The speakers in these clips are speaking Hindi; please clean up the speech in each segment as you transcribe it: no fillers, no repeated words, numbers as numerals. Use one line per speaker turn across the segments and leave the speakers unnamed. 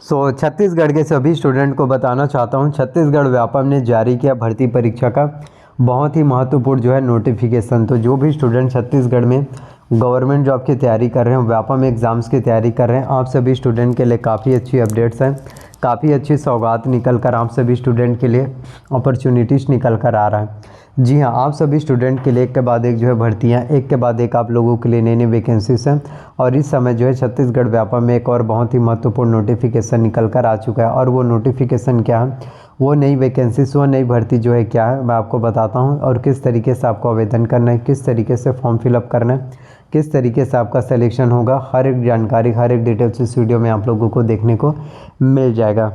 छत्तीसगढ़ के सभी स्टूडेंट को बताना चाहता हूँ, छत्तीसगढ़ व्यापम ने जारी किया भर्ती परीक्षा का बहुत ही महत्वपूर्ण जो है नोटिफिकेशन। तो जो भी स्टूडेंट छत्तीसगढ़ में गवर्नमेंट जॉब की तैयारी कर रहे हैं, व्यापम एग्ज़ाम्स की तैयारी कर रहे हैं, आप सभी स्टूडेंट के लिए काफ़ी अच्छी अपडेट्स हैं, काफ़ी अच्छी सौगात निकल कर आप सभी स्टूडेंट के लिए अपॉर्चुनिटीज़ निकल कर आ रहा है। जी हाँ, आप सभी स्टूडेंट के लिए एक के बाद एक जो है भर्तियाँ, एक के बाद एक आप लोगों के लिए नई नई वैकेंसीज हैं। और इस समय जो है छत्तीसगढ़ व्यापम में एक और बहुत ही महत्वपूर्ण नोटिफिकेशन निकल कर आ चुका है। और वो नोटिफिकेशन क्या है, वो नई वैकेंसीज, वो नई भर्ती जो है क्या है, मैं आपको बताता हूँ। और किस तरीके से आपको आवेदन करना है, किस तरीके से फॉर्म फिलअप करना है, किस तरीके से आपका सिलेक्शन होगा, हर एक जानकारी, हर एक डिटेल्स इस वीडियो में आप लोगों को देखने को मिल जाएगा।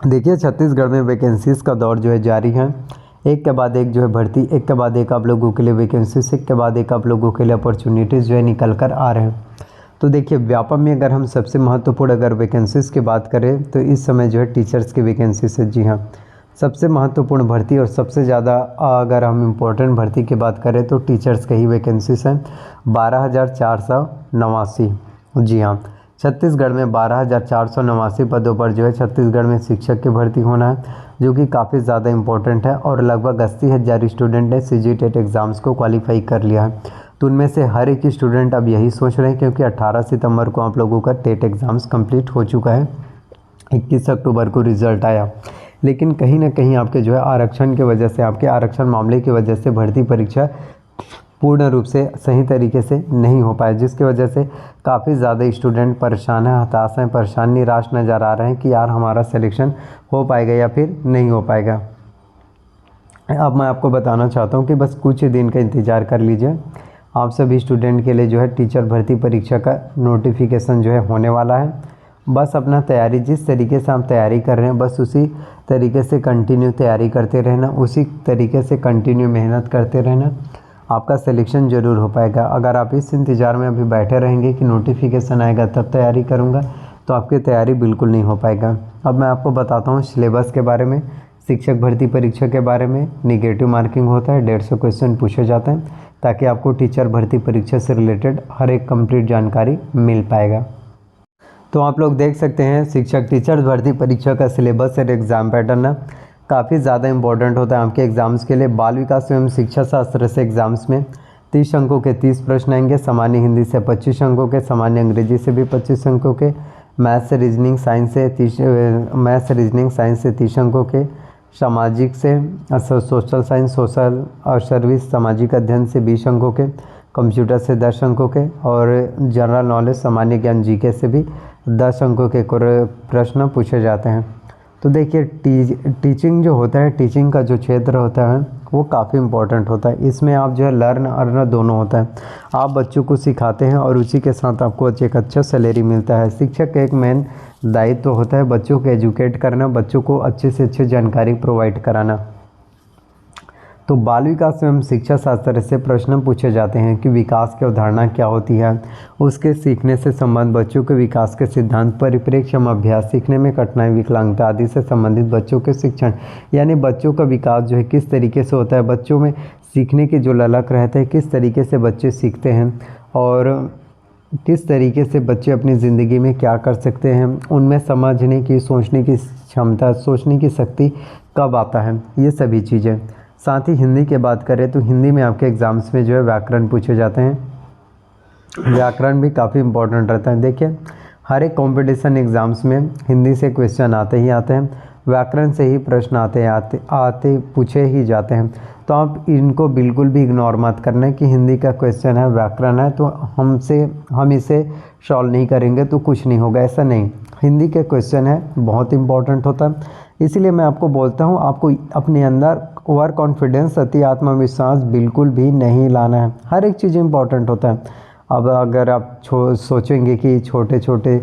देखिए, छत्तीसगढ़ में वैकेंसीज़ का दौर जो है जारी है। एक के बाद एक जो है भर्ती, एक के बाद एक आप लोगों के लिए वैकेंसीज, एक के बाद एक आप लोगों के लिए अपॉर्चुनिटीज़ जो है निकल कर आ रहे हैं। तो देखिए, व्यापम में अगर हम सबसे महत्वपूर्ण अगर वैकेंसीज़ की बात करें तो इस समय जो है टीचर्स की वैकेंसीज है। जी हाँ, सबसे महत्वपूर्ण भर्ती और सबसे ज़्यादा अगर हम इम्पोर्टेंट भर्ती की बात करें तो टीचर्स के ही वैकेंसीज हैं, 12,489। जी हाँ, छत्तीसगढ़ में 12,489 पदों पर जो है छत्तीसगढ़ में शिक्षक की भर्ती होना है, जो कि काफ़ी ज़्यादा इम्पोर्टेंट है। और लगभग 80,000 स्टूडेंट ने CG टेट एग्ज़ाम्स को क्वालिफाई कर लिया है। तो उनमें से हर एक स्टूडेंट अब यही सोच रहे हैं, क्योंकि 18 सितंबर को आप लोगों का टेट एग्ज़ाम्स कंप्लीट हो चुका है, 21 अक्टूबर को रिज़ल्ट आया। लेकिन कहीं ना कहीं आपके जो है आरक्षण की वजह से, आपके आरक्षण मामले की वजह से भर्ती परीक्षा पूर्ण रूप से सही तरीके से नहीं हो पाए, जिसकी वजह से काफ़ी ज़्यादा स्टूडेंट परेशान हैं, हताश हैं, परेशान, निराश नज़र आ रहे हैं कि यार हमारा सिलेक्शन हो पाएगा या फिर नहीं हो पाएगा। अब मैं आपको बताना चाहता हूँ कि बस कुछ ही दिन का इंतज़ार कर लीजिए, आप सभी स्टूडेंट के लिए जो है टीचर भर्ती परीक्षा का नोटिफिकेशन जो है होने वाला है। बस अपना तैयारी, जिस तरीके से आप तैयारी कर रहे हैं, बस उसी तरीके से कंटिन्यू तैयारी करते रहना, उसी तरीके से कंटिन्यू मेहनत करते रहना, आपका सिलेक्शन ज़रूर हो पाएगा। अगर आप इस इंतज़ार में अभी बैठे रहेंगे कि नोटिफिकेशन आएगा तब तैयारी करूँगा, तो आपकी तैयारी बिल्कुल नहीं हो पाएगा। अब मैं आपको बताता हूँ सिलेबस के बारे में, शिक्षक भर्ती परीक्षा के बारे में। निगेटिव मार्किंग होता है, 150 क्वेश्चन पूछे जाते हैं, ताकि आपको टीचर भर्ती परीक्षा से रिलेटेड हर एक कंप्लीट जानकारी मिल पाएगा। तो आप लोग देख सकते हैं शिक्षक टीचर भर्ती परीक्षा का सिलेबस और एग्ज़ाम पैटर्न है, काफ़ी ज़्यादा इंपॉर्टेंट होता है आपके एग्ज़ाम्स के लिए। बाल विकास एवं शिक्षा शास्त्र से एग्ज़ाम्स में 30 अंकों के 30 प्रश्न आएंगे, सामान्य हिंदी से 25 अंकों के, सामान्य अंग्रेजी से भी 25 अंकों के, मैथ्स रीजनिंग साइंस से 30 अंकों के, सामाजिक से सोशल साइंस, सोशल और सर्विस सामाजिक अध्ययन से 20 अंकों के, कंप्यूटर से 10 अंकों के, और जनरल नॉलेज सामान्य ज्ञान GK से भी 10 अंकों के प्रश्न पूछे जाते हैं। तो देखिए, टीचिंग जो होता है, टीचिंग का जो क्षेत्र होता है वो काफ़ी इम्पोर्टेंट होता है। इसमें आप जो है लर्न अर्न दोनों होता है, आप बच्चों को सिखाते हैं और उसी के साथ आपको एक अच्छा सैलरी मिलता है। शिक्षक का एक मेन दायित्व होता है बच्चों को एजुकेट करना, बच्चों को अच्छे से अच्छी जानकारी प्रोवाइड कराना। तो बाल विकास एवं शिक्षा शास्त्र से प्रश्न पूछे जाते हैं कि विकास की अवधारणा क्या होती है, उसके सीखने से संबंध, बच्चों के विकास के सिद्धांत, परिप्रेक्ष्य अभ्यास, सीखने में कठिनाई, विकलांगता आदि से संबंधित बच्चों के शिक्षण, यानी बच्चों का विकास जो है किस तरीके से होता है, बच्चों में सीखने की जो ललक रहता है, किस तरीके से बच्चे सीखते हैं और किस तरीके से बच्चे अपनी ज़िंदगी में क्या कर सकते हैं, उनमें समझने की, सोचने की क्षमता, सोचने की शक्ति कब आता है, ये सभी चीज़ें। साथ ही हिंदी की बात करें तो हिंदी में आपके एग्ज़ाम्स में जो है व्याकरण पूछे जाते हैं, व्याकरण भी काफ़ी इम्पोर्टेंट रहता है। देखिए, हर एक कंपटीशन एग्ज़ाम्स में हिंदी से क्वेश्चन आते ही आते हैं, व्याकरण से ही प्रश्न आते पूछे ही जाते हैं। तो आप इनको बिल्कुल भी इग्नोर मत करना कि हिंदी का क्वेश्चन है, व्याकरण है, तो हम इसे सॉल्व नहीं करेंगे तो कुछ नहीं होगा, ऐसा नहीं। हिंदी के क्वेश्चन है, बहुत इंपॉर्टेंट होता है। इसीलिए मैं आपको बोलता हूँ, आपको अपने अंदर ओवर कॉन्फिडेंस, अति आत्मविश्वास बिल्कुल भी नहीं लाना है। हर एक चीज़ इंपॉर्टेंट होता है। अब अगर आप सोचेंगे कि छोटे छोटे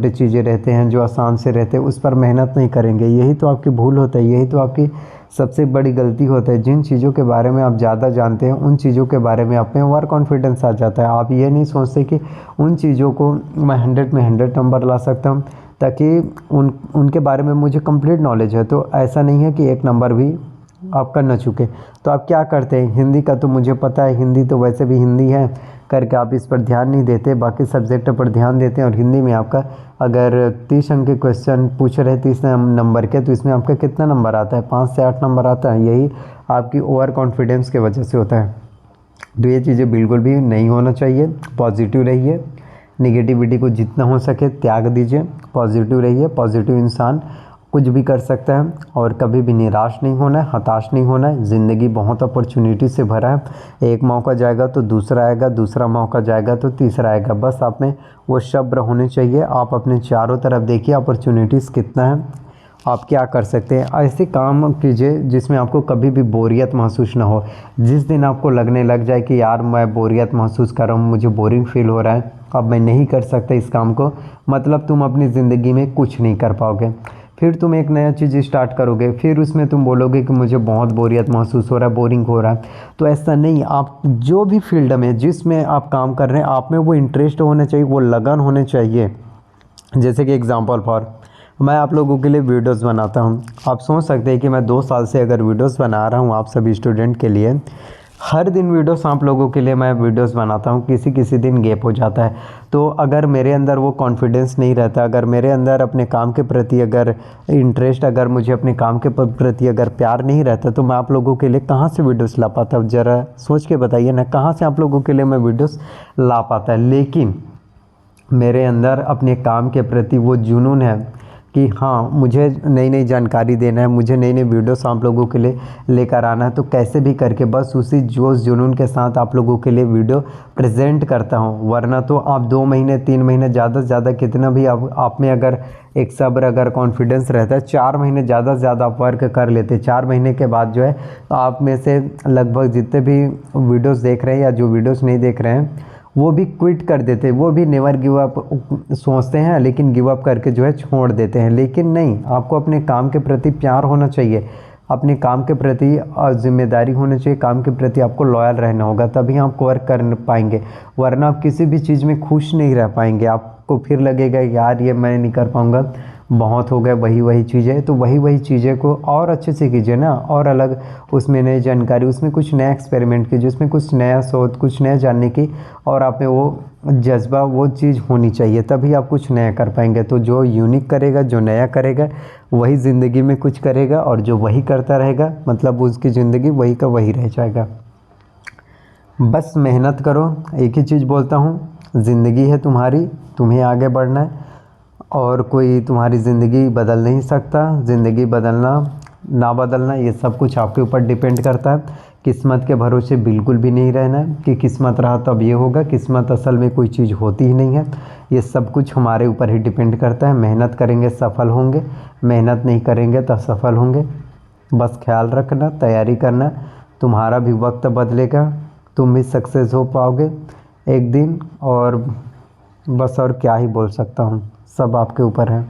चीज़ें रहते हैं जो आसान से रहते हैं, उस पर मेहनत नहीं करेंगे, यही तो आपकी भूल होता है, यही तो आपकी सबसे बड़ी गलती होता है। जिन चीज़ों के बारे में आप ज़्यादा जानते हैं, उन चीज़ों के बारे में आप में ओवर कॉन्फिडेंस आ जाता है। आप ये नहीं सोचते कि उन चीज़ों को मैं 100 में 100 नंबर ला सकता हूँ, ताकि उनके बारे में मुझे कंप्लीट नॉलेज है। तो ऐसा नहीं है कि 1 नंबर भी आपका न चुके। तो आप क्या करते हैं, हिंदी का तो मुझे पता है, हिंदी तो वैसे भी हिंदी है करके आप इस पर ध्यान नहीं देते, बाकी सब्जेक्ट पर ध्यान देते हैं। और हिंदी में आपका अगर 30 अंक के क्वेश्चन पूछ रहे 30 नंबर के, तो इसमें आपका कितना नंबर आता है, 5 से 8 नंबर आता है। यही आपकी ओवर कॉन्फिडेंस के वजह से होता है। तो ये चीज़ें बिल्कुल भी नहीं होना चाहिए। पॉजिटिव रहिए, निगेटिविटी को जितना हो सके त्याग दीजिए, पॉजिटिव रहिए। पॉजिटिव इंसान कुछ भी कर सकता है और कभी भी निराश नहीं होना है, हताश नहीं होना है। ज़िंदगी बहुत अपॉर्चुनिटी से भरा है। एक मौका जाएगा तो दूसरा आएगा, दूसरा मौका जाएगा तो तीसरा आएगा। बस आप में वो सब्र होने चाहिए। आप अपने चारों तरफ देखिए अपॉर्चुनिटीज़ कितना है, आप क्या कर सकते हैं। ऐसे काम कीजिए जिसमें आपको कभी भी बोरियत महसूस ना हो। जिस दिन आपको लगने लग जाए कि यार मैं बोरियत महसूस कर रहा हूँ, मुझे बोरिंग फील हो रहा है, अब मैं नहीं कर सकता इस काम को, मतलब तुम अपनी ज़िंदगी में कुछ नहीं कर पाओगे। फिर तुम एक नया चीज़ स्टार्ट करोगे, फिर उसमें तुम बोलोगे कि मुझे बहुत बोरियत महसूस हो रहा है, बोरिंग हो रहा है। तो ऐसा नहीं, आप जो भी फील्ड में जिसमें आप काम कर रहे हैं, आप में वो इंटरेस्ट होना चाहिए, वो लगन होने चाहिए। जैसे कि एग्जांपल फॉर, मैं आप लोगों के लिए वीडियोस बनाता हूं। आप सोच सकते हैं कि मैं 2 साल से अगर वीडियोस बना रहा हूं आप सभी स्टूडेंट के लिए, हर दिन वीडियोस आप लोगों के लिए मैं वीडियोस बनाता हूं, किसी किसी दिन गैप हो जाता है। तो अगर मेरे अंदर वो कॉन्फिडेंस नहीं रहता, अगर मेरे अंदर अपने काम के प्रति अगर इंटरेस्ट, अगर मुझे अपने काम के प्रति अगर प्यार नहीं रहता, तो मैं आप लोगों के लिए कहाँ से वीडियोस ला पाता हूँ? ज़रा सोच के बताइए ना, कहाँ से आप लोगों के लिए मैं वीडियोस ला पाता है। लेकिन मेरे अंदर अपने काम के प्रति वो जुनून है कि हाँ, मुझे नई नई जानकारी देना है, मुझे नई नई वीडियोस आप लोगों के लिए लेकर आना है। तो कैसे भी करके बस उसी जोश जुनून के साथ आप लोगों के लिए वीडियो प्रेजेंट करता हूँ। वरना तो आप 2 महीने 3 महीने ज़्यादा से ज़्यादा कितना भी आप में अगर एक सब्र अगर कॉन्फिडेंस रहता है, 4 महीने ज़्यादा से ज़्यादा आप वर्क कर लेते। 4 महीने के बाद जो है आप में से लगभग जितने भी वीडियोज़ देख रहे हैं या जो वीडियोज़ नहीं देख रहे हैं वो भी क्विट कर देते हैं, वो भी नेवर गिव अप सोचते हैं, लेकिन गिव अप करके जो है छोड़ देते हैं। लेकिन नहीं, आपको अपने काम के प्रति प्यार होना चाहिए, अपने काम के प्रति जिम्मेदारी होनी चाहिए, काम के प्रति आपको लॉयल रहना होगा, तभी आप वर्क कर पाएंगे। वरना आप किसी भी चीज़ में खुश नहीं रह पाएंगे। आपको फिर लगेगा यार ये मैं नहीं कर पाऊँगा, बहुत हो गया वही चीज़ें। तो वही चीज़ें को और अच्छे से कीजिए ना, और अलग उसमें नई जानकारी, उसमें कुछ नया एक्सपेरिमेंट कीजिए, उसमें कुछ नया शोध, कुछ नया जानने की और आप में वो जज्बा, वो चीज़ होनी चाहिए, तभी आप कुछ नया कर पाएंगे। तो जो यूनिक करेगा, जो नया करेगा, वही ज़िंदगी में कुछ करेगा, और जो वही करता रहेगा मतलब उसकी ज़िंदगी वही का वही रह जाएगा। बस मेहनत करो, एक ही चीज़ बोलता हूँ, ज़िंदगी है तुम्हारी, तुम्हें आगे बढ़ना है और कोई तुम्हारी ज़िंदगी बदल नहीं सकता। ज़िंदगी बदलना ना बदलना ये सब कुछ आपके ऊपर डिपेंड करता है। किस्मत के भरोसे बिल्कुल भी नहीं रहना है कि किस्मत रहा तब ये होगा। किस्मत असल में कोई चीज़ होती ही नहीं है, ये सब कुछ हमारे ऊपर ही डिपेंड करता है। मेहनत करेंगे सफल होंगे, मेहनत नहीं करेंगे तो असफल होंगे। बस ख्याल रखना, तैयारी करना, तुम्हारा भी वक्त बदलेगा, तुम भी सक्सेस हो पाओगे एक दिन। और बस और क्या ही बोल सकता हूँ, सब आपके ऊपर है।